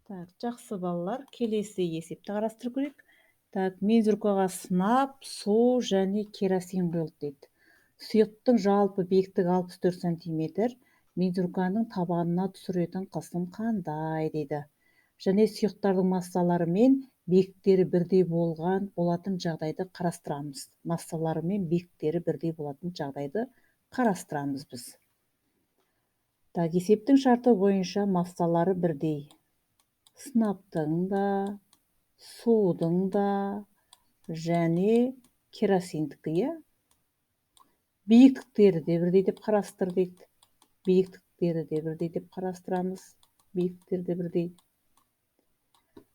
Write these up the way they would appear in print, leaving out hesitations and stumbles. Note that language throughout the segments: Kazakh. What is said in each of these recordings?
Так, жақсы балалар, келесі есепті қарастырып көрейік. Так, мензуркаға сынап, су және керосин құйылды дейді. Сұйықтың жалпы биіктігі 64 сантиметр, мензурканың табанына түсіретін қысым қандай дейді. Және сұйықтардың массалары мен биіктері бірдей болатын жағдайды қарастырамыз. Массалары мен биіктері бірдей болатын жағдайды қарастырамыз біз. Так, есептің шарты бойынша массалары бірдей. Сынаптың да, судың да және керосиндікі, иә? Биіктіктері де бірдей деп қарастыр дейді. Биіктіктері де бірдей деп қарастырамыз. Биіктіктері де бірдей.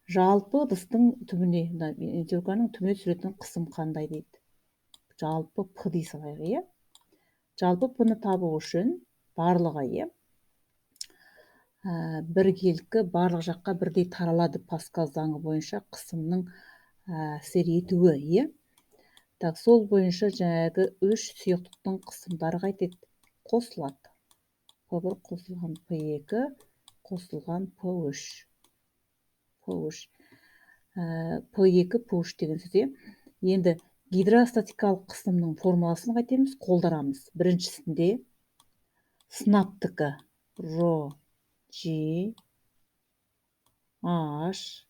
Жалпы ыдыстың түбіне, мензурканың түбіне түсіретін қысым қандай дейді. Жалпы П дей салайық, иә? Жалпы П-ны табу үшін барлығы, иә? Біркелкі барлық жаққа бірдей таралады Паскаль заңы бойынша қысымның әсер етуі, иә? Так, сол бойынша жаңағы үш сұйықтықтың қысымдары қайтеді? Қосылады. П1 қосылған П2 қосылған П3. П2 П3 деген сөз, иә? Енді гидростатикалық қысымның формуласын қайтеміз? Қолдарамыз. Біріншісінде сынаптікі ро G H,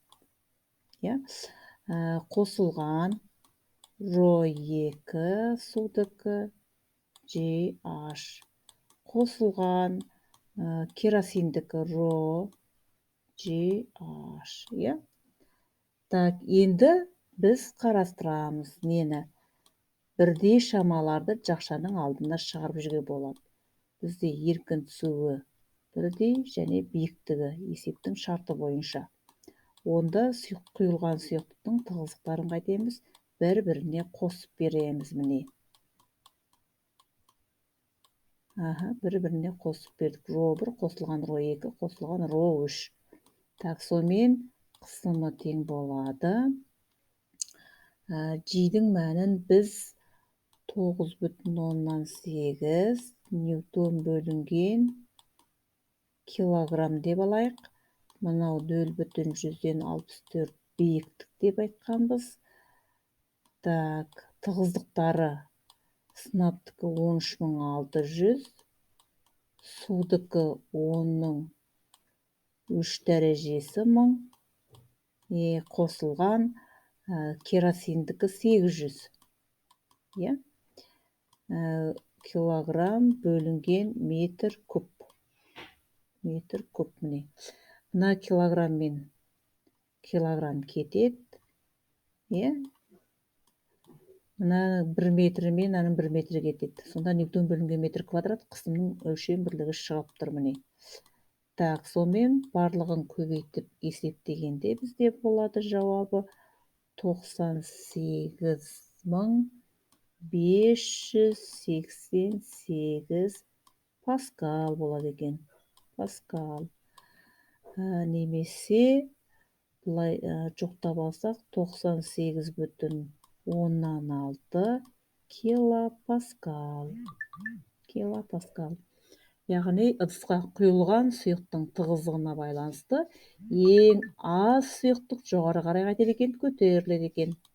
иә? Қосылған ро2 судікі GH. Қосылған керосиндікі ро GH, иә? Так, енді біз қарастырамыз нені? Бірдей шамаларды жақшаның алдына шығарып жүруге болады. Бізде еркін түсуі бірдей және биіктігі есептің шарты бойынша. Онда құйылған сұйықтықтың тығыздықтарын қайтеміз? Бір-біріне қосып береміз, міне. Бір-біріне қосып бердік. ро1 қосылған ро2 қосылған ро3. Так, сонымен қысымы тең болады. G-дің мәнін біз 9,8 ньютон бөлінген килограмм деп алайық. Мынау 0,64 биіктік деп айтқанбыз. Так, тығыздықтары сынаптікі 13600, судікі 10-ның 3 дәрежесі 1000, қосылған керосиндікі 800. Иә? Килограмм бөлінген метр куб. Метр куб, міне. Мына килограмм мен килограмм кетеді. Иә? Мына 1 метр мен 1 метр кетеді. Сонда ньютон бөлінген метр квадрат қысымның өлшем бірлігі шығып тұр, міне. Так, сонымен барлығын көбейтіп есептегенде бізде болады жауабы 98,588 паскал болады екен. Паскал. Немесе бұлай жоқтап алсақ 98,6 килопаскал. Килопаскал. Яғни ыдысқа құйылған сұйықтың тығыздығына байланысты ең аз сұйықтық жоғары қарай қайтеді екен, көтеріледі екен.